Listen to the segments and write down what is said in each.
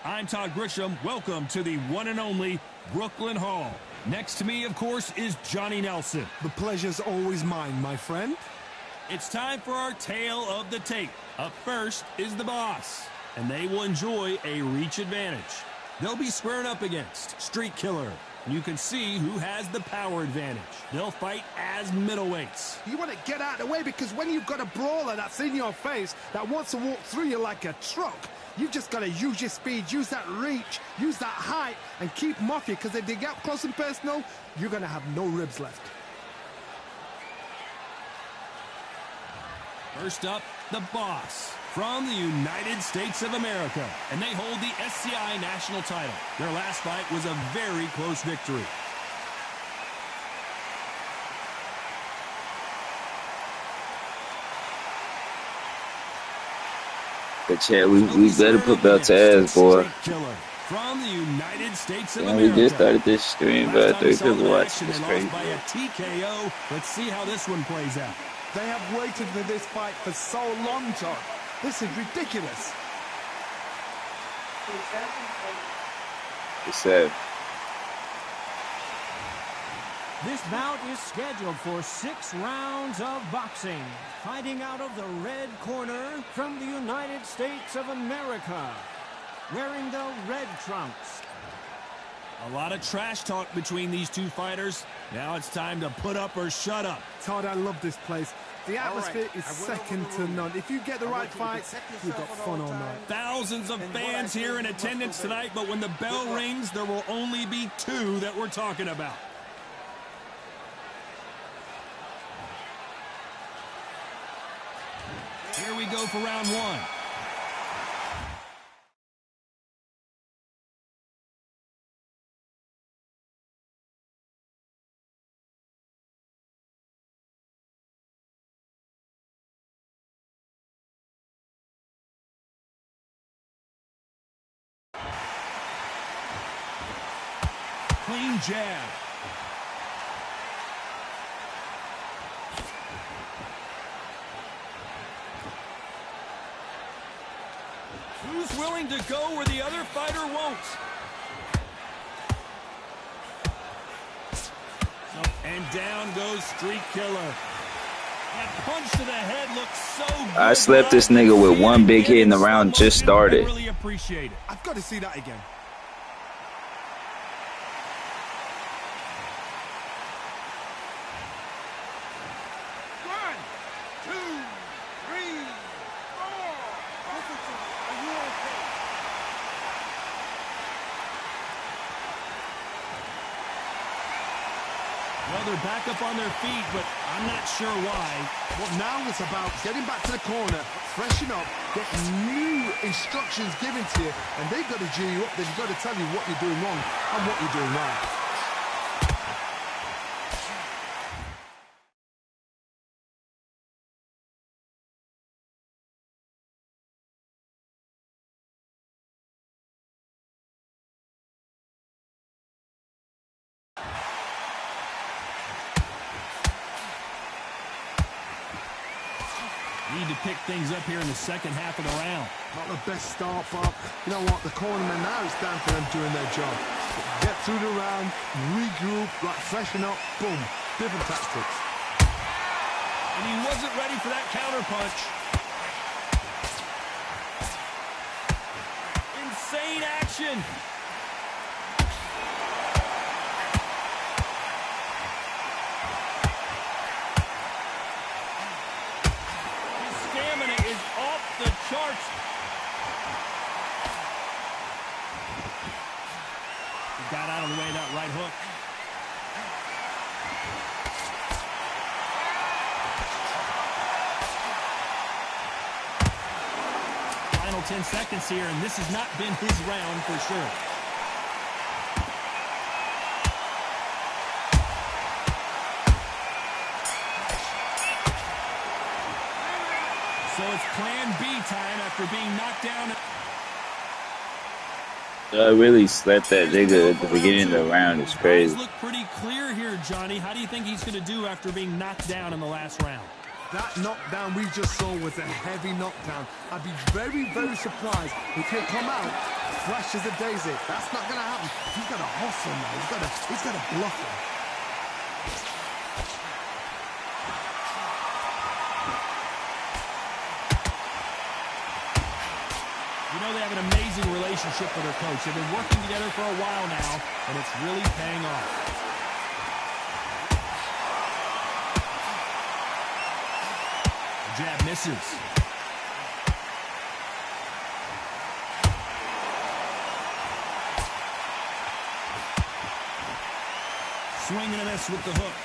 I'm Todd Grisham. Welcome to the one and only Brooklyn Hall. Next to me, of course, is Johnny Nelson. The pleasure's always mine, my friend. It's time for our tale of the tape. Up first is the boss, and they will enjoy a reach advantage. They'll be squaring up against Street Killer. You can see who has the power advantage. They'll fight as middleweights. You want to get out of the way because when you've got a brawler that's in your face that wants to walk through you like a truck, you've just got to use your speed, use that reach, use that height, and keep them off you, because if they get up close and personal, you're going to have no ribs left. First up, the boss from the United States of America, and they hold the SCI national title. Their last fight was a very close victory. But yeah, we better put belt to ass, boy. From the United States of America. We just started this stream, but 3 people watching. It's crazy. By a TKO. Let's see how this one plays out. They have waited for this fight for so long, Todd. This is ridiculous. It's sad. This bout is scheduled for 6 rounds of boxing. Fighting out of the red corner from the United States of America, wearing the red trunks. A lot of trash talk between these two fighters. Now it's time to put up or shut up. Todd, I love this place. The atmosphere is second to none. If you get the right fights, you've got fun all night. Thousands of fans here in attendance tonight, but when the bell rings, there will only be 2 that we're talking about. Here we go for round 1. Clean jab. Who's willing to go where the other fighter won't? And down goes Street Killer. That punch to the head looks so good. I slept this nigga with 1 big hit in the round just started. Really appreciate it. I've got to see that again. Well, they're back up on their feet, but I'm not sure why. Well, now it's about getting back to the corner, freshen up, get new instructions given to you, and they've got to G you up. They've got to tell you what you're doing wrong and what you're doing right. Need to pick things up here in the second half of the round. Not the best start, but you know what? The cornerman now is down for them doing their job. Get through the round, regroup, like freshen up, boom. Different tactics. And he wasn't ready for that counter punch. Insane action. The charts. He got out of the way of that right hook. Final 10 seconds here, and this has not been his round for sure. So it's plan B time after being knocked down. I really slept that nigga at the beginning of the round. It's crazy. Look pretty clear here, Johnny. How do you think he's going to do after being knocked down in the last round? That knockdown we just saw was a heavy knockdown. I'd be very, very surprised if he come out fresh as a daisy. That's not going to happen. He's got to hustle now. He's got to bluff him. You know, they have an amazing relationship with their coach. They've been working together for a while now, and it's really paying off. The jab misses. Swing and a miss with the hook.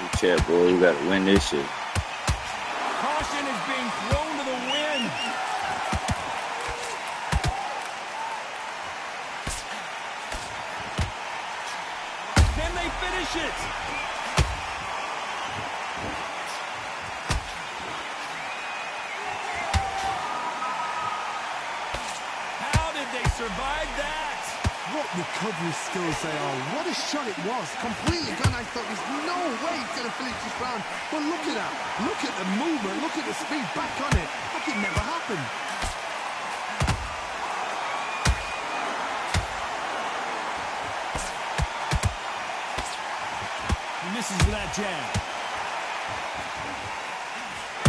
Good chat, boy. You got to win this shit. Caution is being thrown to the wind. Can they finish it? How did they survive that? What recovery skills they are. What a shot it was. Completely gone. I thought there's no way he's going to finish this round. But look at that. Look at the movement. Look at the speed back on it. Like it never happened. He misses with that jab.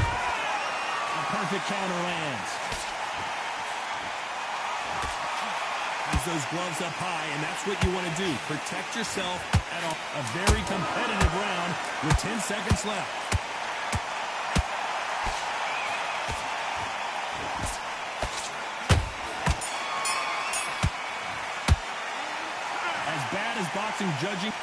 A perfect counter lands. Those gloves up high, and that's what you want to do. Protect yourself at a very competitive round with 10 seconds left. As bad as boxing judging.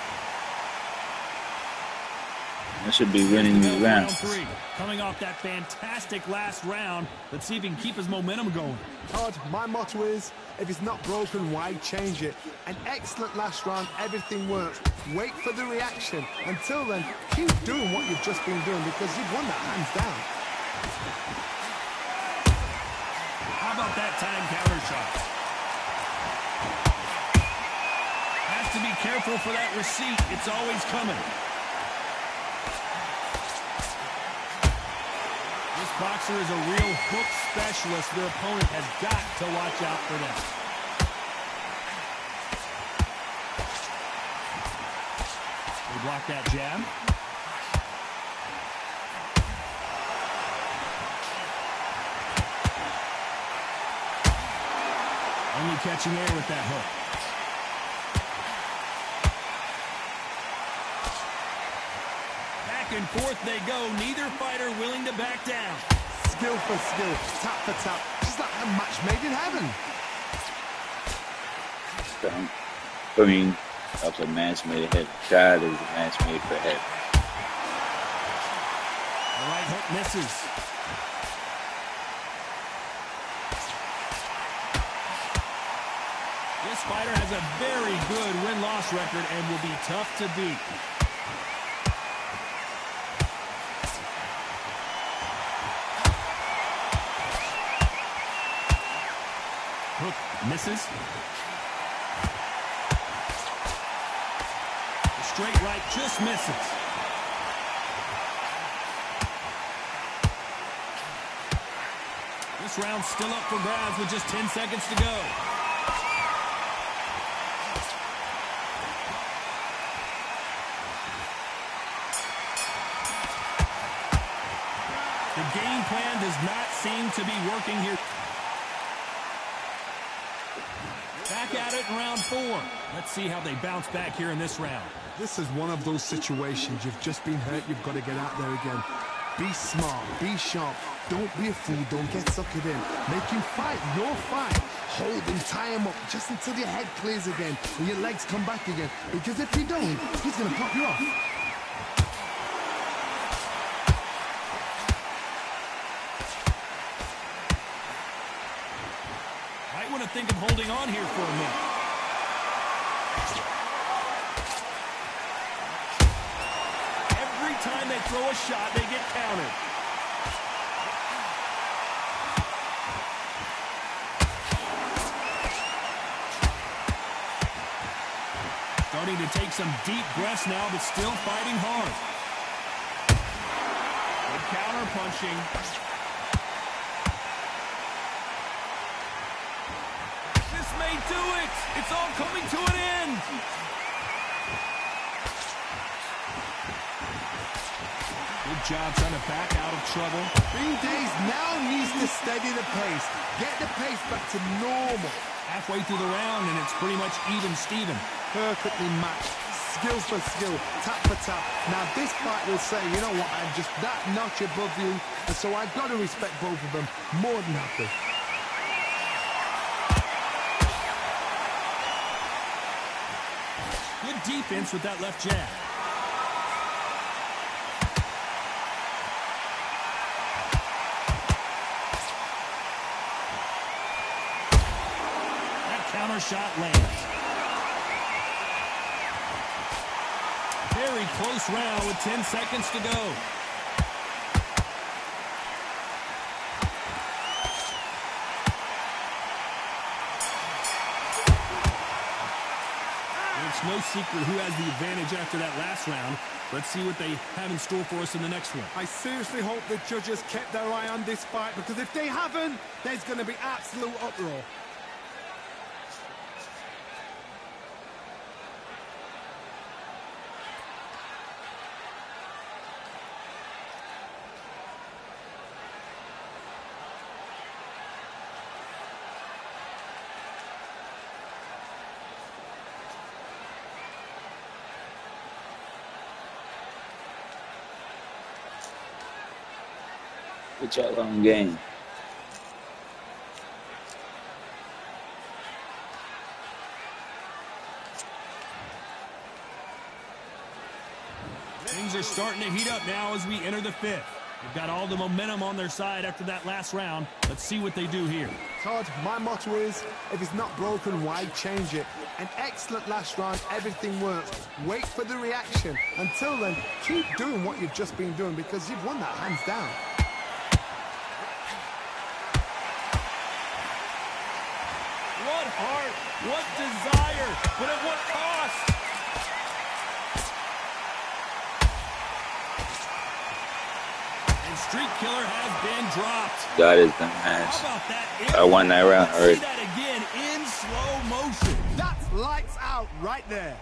That should be winning these rounds. Round 3. Coming off that fantastic last round. Let's see if he can keep his momentum going. Todd, my motto is, if it's not broken, why change it? An excellent last round, everything worked. Wait for the reaction. Until then, keep doing what you've just been doing because you've won that hands down. How about that time counter shot? Has to be careful for that receipt. It's always coming. This boxer is a real hook specialist. Their opponent has got to watch out for them. They block that jab. Only catching air with that hook. Back and forth they go. Neither fighter willing to back down. Skill for skill, tap for tap. Just like a match made in heaven. I mean, that's a match made in heaven. God is a match made for heaven. The right hook misses. This fighter has a very good win-loss record and will be tough to beat. Hook misses. The straight right just misses. This round's still up for grabs with just 10 seconds to go. The game plan does not seem to be working here. Back at it in round 4. Let's see how they bounce back here in this round. This is one of those situations. You've just been hurt. You've got to get out there again. Be smart. Be sharp. Don't be a fool. Don't get suckered in. Make him fight your fight. Hold him, tie him up just until your head clears again and your legs come back again. Because if you don't, he's going to pop you off. Might want to think of holding on here for a minute. Every time they throw a shot, they get countered. Starting to take some deep breaths now, but still fighting hard. Good counter punching. can't do it. It's all coming to an end. Good job trying to back out of trouble. Green Days now needs to steady the pace. Get the pace back to normal. Halfway through the round, and it's pretty much even Steven. Perfectly matched. Skill for skill, tap for tap. Now this fight will say, you know what, I'm just that notch above you, and so I've got to respect both of them more than happy. Good defense with that left jab. That counter shot lands. Very close round with 10 seconds to go. It's no secret who has the advantage after that last round. Let's see what they have in store for us in the next one. I seriously hope the judges kept their eye on this fight, because if they haven't, there's going to be absolute uproar. Good y'all on game. Things are starting to heat up now as we enter the fifth. They've got all the momentum on their side after that last round. Let's see what they do here. Todd, my motto is, if it's not broken, why change it? An excellent last round, everything works. Wait for the reaction. Until then, keep doing what you've just been doing, because you've won that hands down. What heart, what desire, but at what cost? And Street Killer has been dropped. God is the match. How about that? I won that round Let's already. see that again in slow motion. That's lights out right there.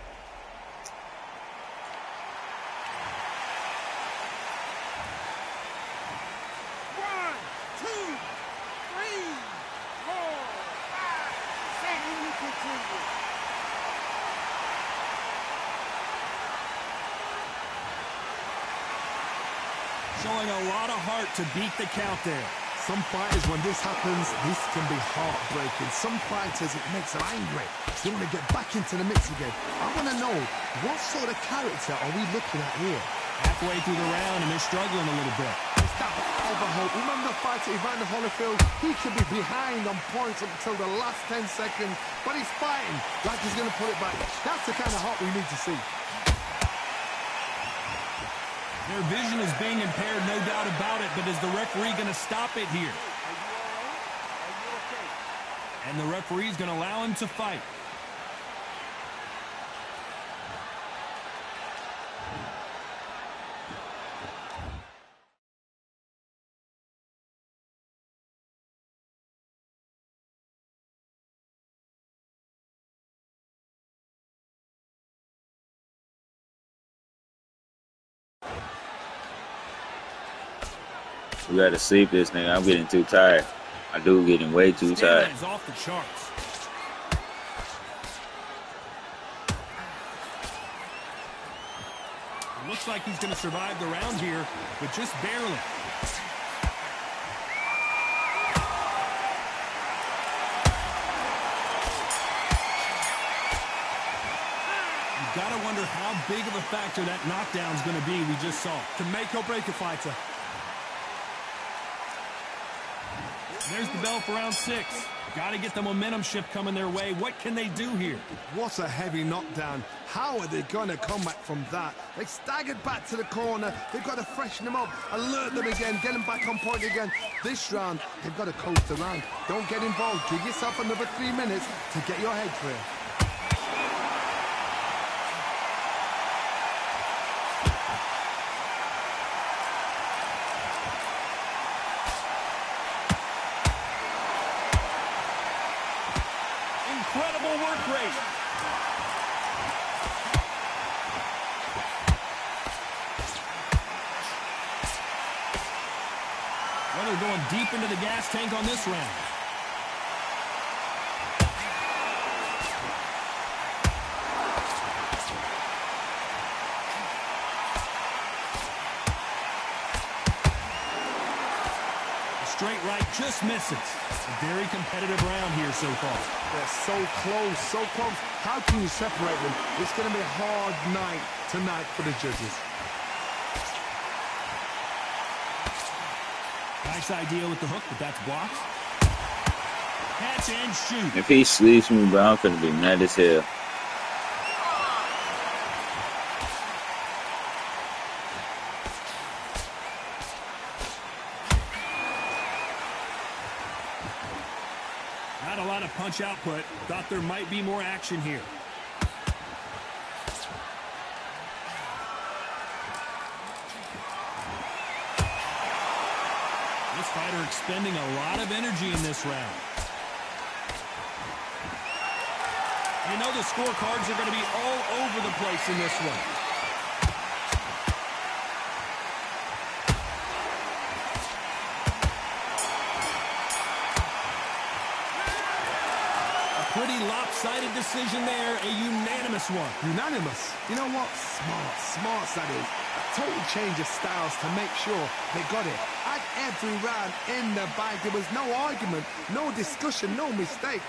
Showing a lot of heart to beat the count there. Some fighters, when this happens, this can be heartbreaking. Some fighters, it makes them angry. They want to get back into the mix again. I want to know, what sort of character are we looking at here? Halfway through the round, and they're struggling a little bit. It's that over hope. Remember the fighter Evander Holyfield? He could be behind on points up until the last 10 seconds, but he's fighting like he's going to put it back. That's the kind of heart we need to see. Their vision is being impaired, no doubt about it, but is the referee going to stop it here? And the referee's going to allow him to fight. We gotta sleep this nigga. I'm getting too tired. My dude getting way too tired. Stamina is off the charts. It looks like he's going to survive the round here, but just barely. You've got to wonder how big of a factor that knockdown's going to be we just saw. Can make or break a fighter. There's the bell for round 6. Got to get the momentum shift coming their way. What can they do here? What a heavy knockdown. How are they going to come back from that? They staggered back to the corner. They've got to freshen them up, alert them again, get them back on point again. This round, they've got to coast around. Don't get involved. Give yourself another 3 minutes to get your head clear. Incredible full work rate. Well, they're going deep into the gas tank on this round. Straight right just misses. A very competitive round here so far. They're so close, so close. How can you separate them? It's going to be a hard night tonight for the judges. Nice idea with the hook, but that's blocked. Catch and shoot. If he sleeps me, bro, I'm gonna be mad as hell. Not a lot of punch output. Thought there might be more action here. This fighter expending a lot of energy in this round. You know the scorecards are going to be all over the place in this one. A pretty lopsided decision there, a unanimous one. Unanimous. You know what? Smart that is. A total change of styles to make sure they got it. At every round in the bag, there was no argument, no discussion, no mistake.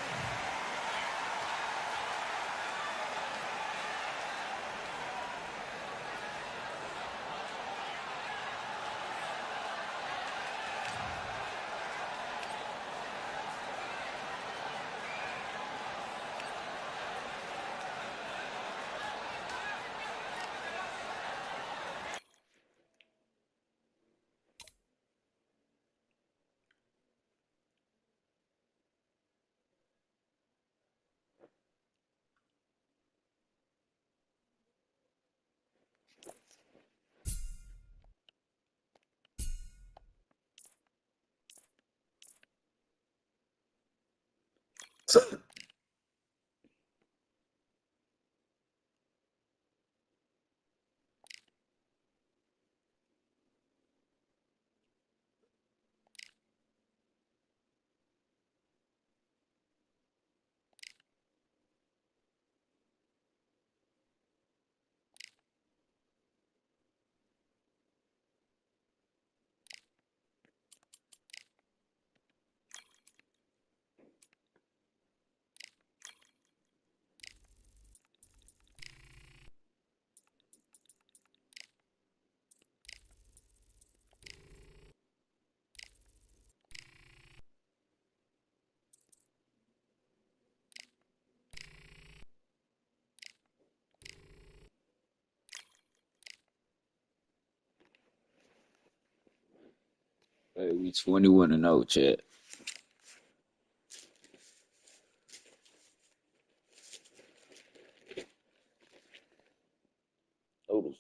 Hey, we 21-0, chat. Totals.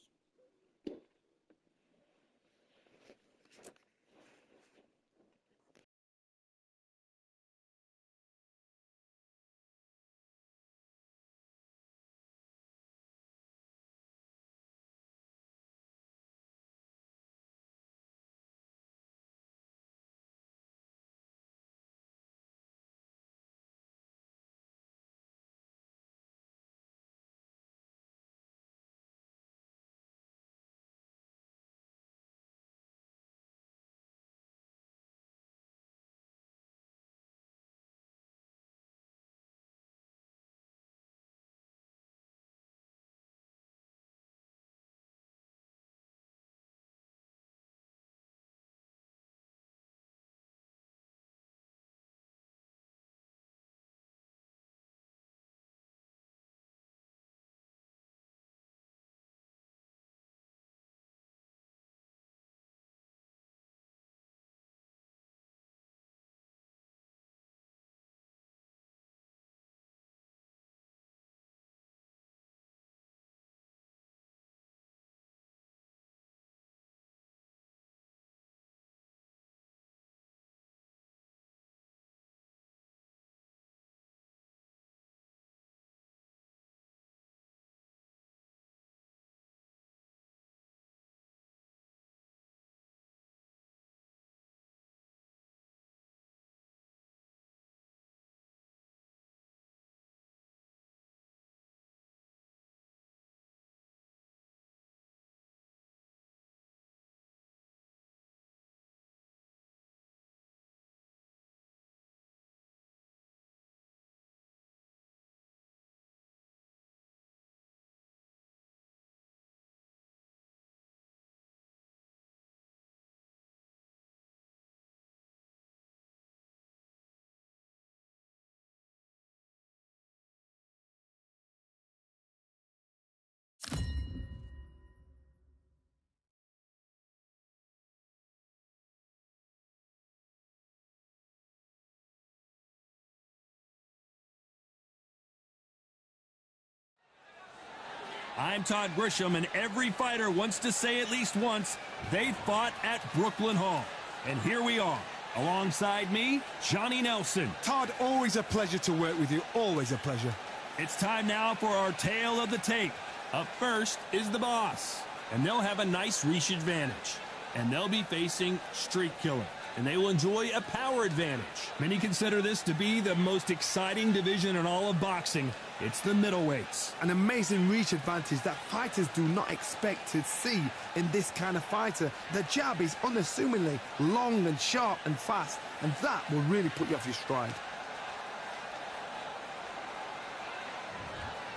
I'm Todd Grisham, and every fighter wants to say at least once they fought at Brooklyn Hall. And here we are. Alongside me, Johnny Nelson. Todd, always a pleasure to work with you. Always a pleasure. It's time now for our tale of the tape. Up first is the Boss, and they'll have a nice reach advantage. And they'll be facing Street Killer, and they will enjoy a power advantage. Many consider this to be the most exciting division in all of boxing. It's the middleweights. An amazing reach advantage that fighters do not expect to see in this kind of fighter. The jab is unassumingly long and sharp and fast, and that will really put you off your stride.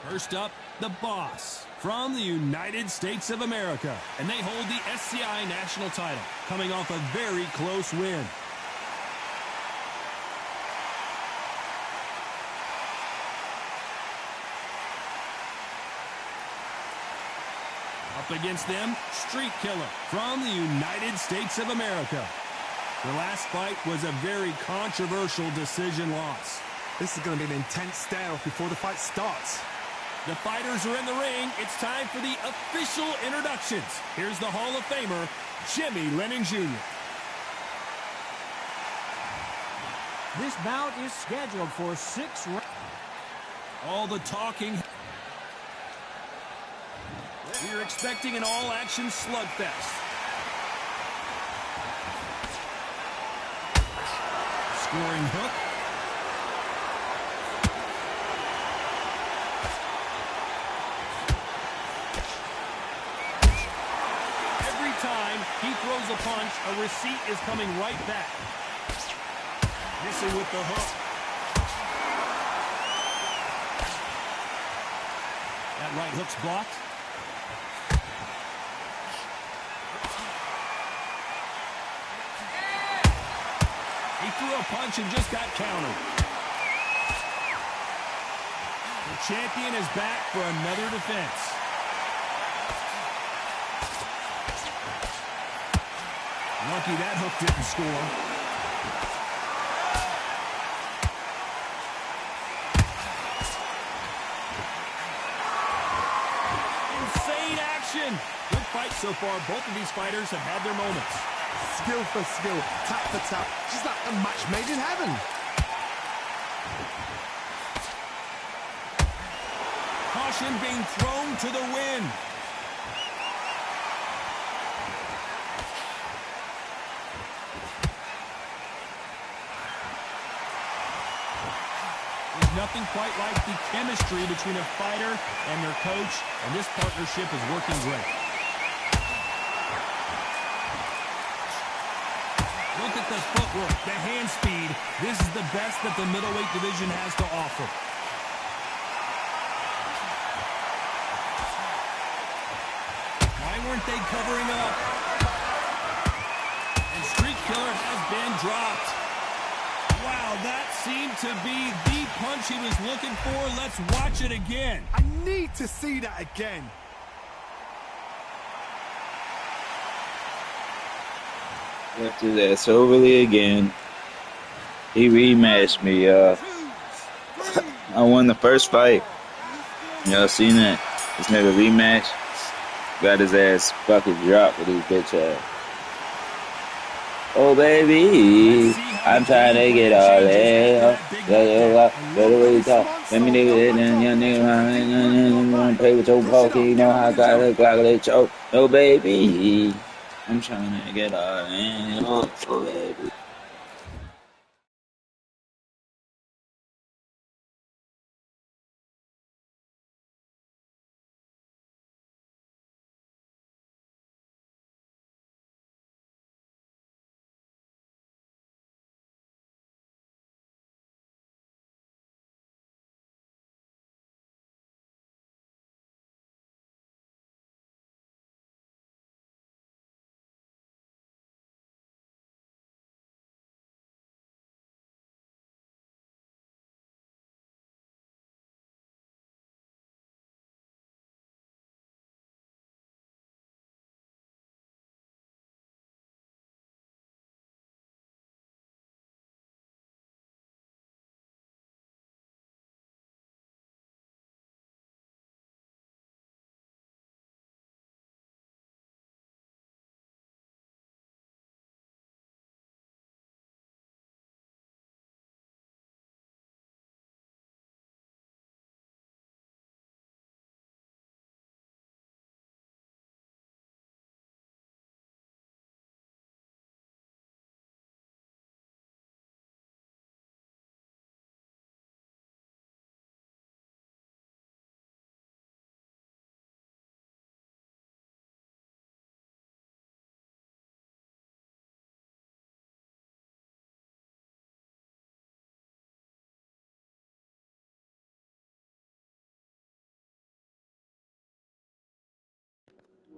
First up, the Boss from the United States of America, and they hold the SCI national title, coming off a very close win. Up against them, Street Killer from the United States of America. Their last fight was a very controversial decision loss. This is going to be an intense stare-off before the fight starts. The fighters are in the ring. It's time for the official introductions. Here's the Hall of Famer, Jimmy Lennon Jr. This bout is scheduled for 6 rounds. All the talking. We're expecting an all-action slugfest. Scoring hook. Every time he throws a punch, a receipt is coming right back. Missing with the hook. That right hook's blocked. He threw a punch and just got countered. The champion is back for another defense. Lucky that hook didn't score. Insane action. Good fight so far. Both of these fighters have had their moments. Skill for skill, tap for tap, just like a match made in heaven. Caution being thrown to the wind. There's nothing quite like the chemistry between a fighter and their coach, and this partnership is working great. Look at the footwork, the hand speed. This is the best that the middleweight division has to offer. Why weren't they covering up? And Street Killer has been dropped. Wow, that seemed to be the punch he was looking for. Let's watch it again. I need to see that again. Left his ass overly again. He rematched me, I won the first fight. Y'all seen that? This nigga rematch. Got his ass fucking dropped with his bitch ass. Oh baby, I'm trying to get all that. Let me nigga and young nigga wanna play with your poker, you know how I got a Glock that choke. Oh baby, I'm trying to get all that. Oh baby.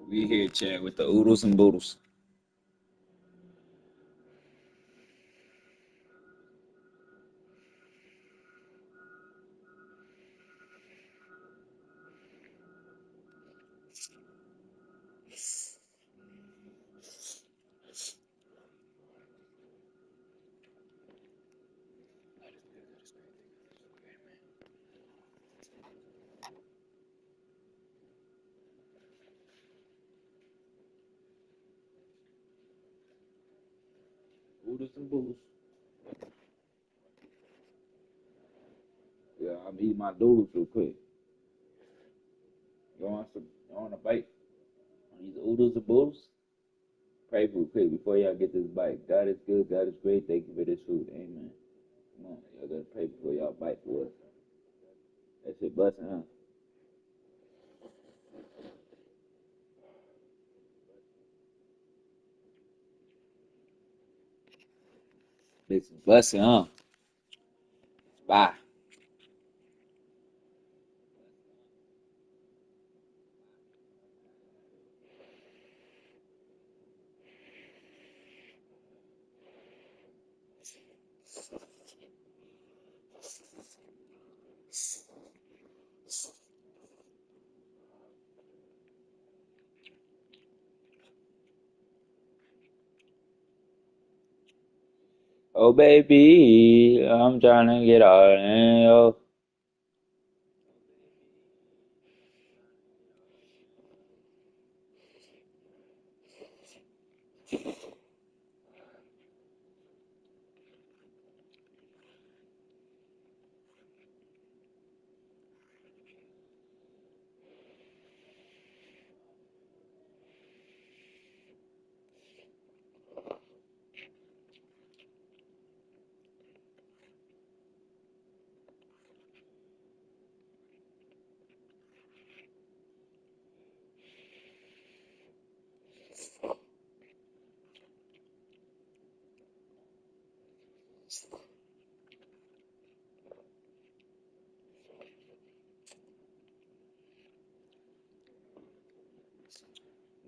We here, Chad, with the oodles and boodles. Oodles and boodles. Yeah, I'm eating my noodles real quick. You want a bite on these oodles and boodles? Pray real quick before y'all get this bite. God is good. God is great. Thank you for this food. Amen. Come on, y'all gotta pray before y'all bite for us. That shit busting, huh? This is busting, huh? Bye. Oh, baby, I'm trying to get all in yo.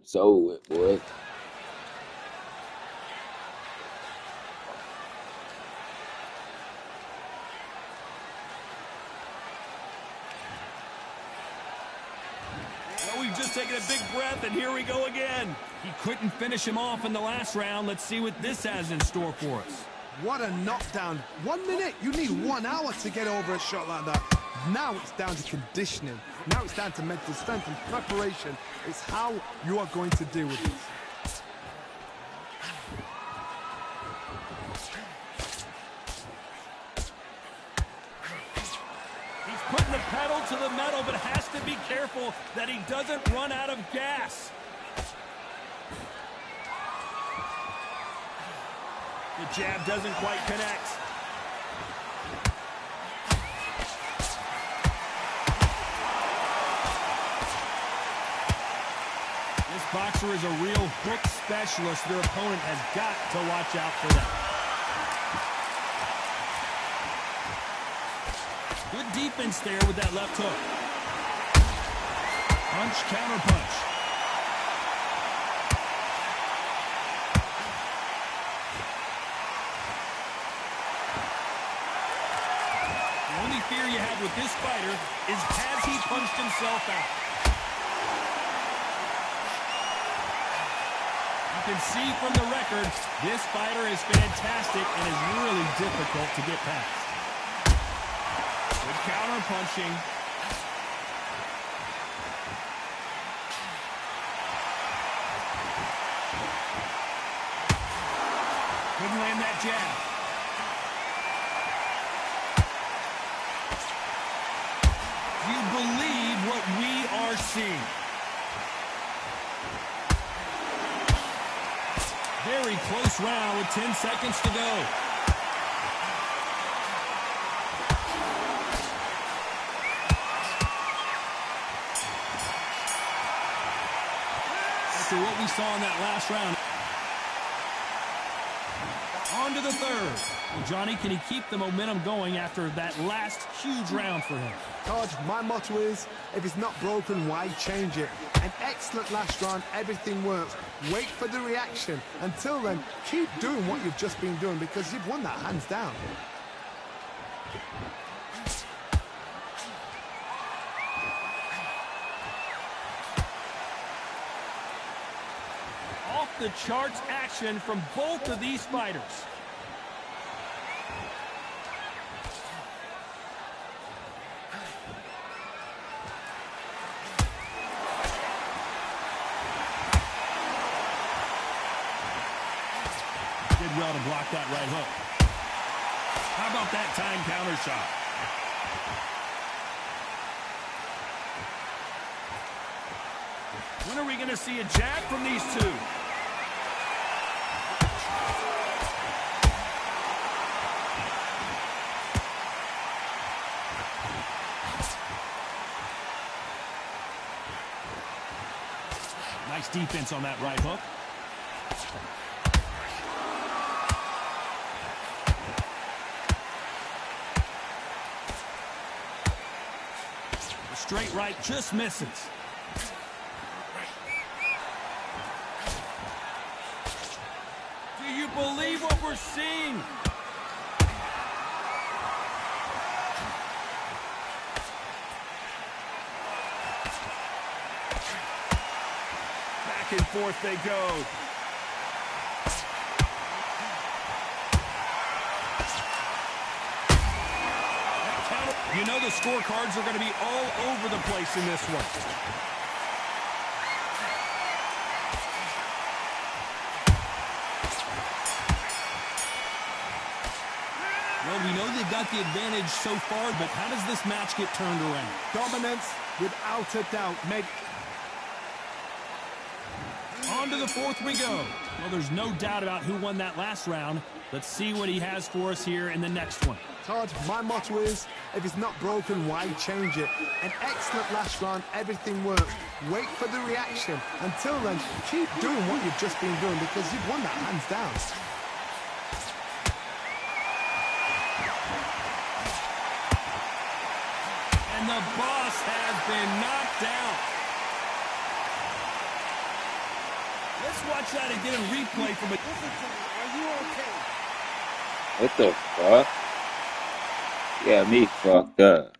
So it, boy. Well, we've just taken a big breath, and here we go again. He couldn't finish him off in the last round. Let's see what this has in store for us. What a knockdown. 1 minute, you need 1 hour to get over a shot like that. Now it's down to conditioning. Now it's down to mental strength and preparation. It's how you are going to deal with this. He's putting the pedal to the metal, but has to be careful that he doesn't run out of gas. The jab doesn't quite connect. This boxer is a real hook specialist. Their opponent has got to watch out for that. Good defense there with that left hook. Punch, counter punch. The only fear you have with this fighter is has he punched himself out? You can see from the record, this fighter is fantastic and is really difficult to get past. Good counter punching. Couldn't land that jab. Do you believe what we are seeing? Very close round with 10 seconds to go. After what we saw in that last round. On On to the third. Well, Johnny, can he keep the momentum going after that last huge round for him? Todd, my motto is, if it's not broken, why change it? An excellent last round, everything works. Wait for the reaction. Until then, keep doing what you've just been doing because you've won that hands down. Off the charts action from both of these fighters. Did well to block that right hook. How about that time counter shot? When are we going to see a jab from these two? Nice defense on that right hook. The straight right just misses. Do you believe what we're seeing? Back and forth they go. You know the scorecards are going to be all over the place in this one. Well, we know they've got the advantage so far, but how does this match get turned around? Dominance, without a doubt. On to the fourth we go. Well, there's no doubt about who won that last round. Let's see what he has for us here in the next one. Todd, my motto is, if it's not broken, why change it? An excellent last round, everything works. Wait for the reaction. Until then, keep doing what you've just been doing because you've won that hands down. And the boss has been knocked out. Let's watch that again and replay from it. Are you okay? What the fuck? Yeah, me fucked up.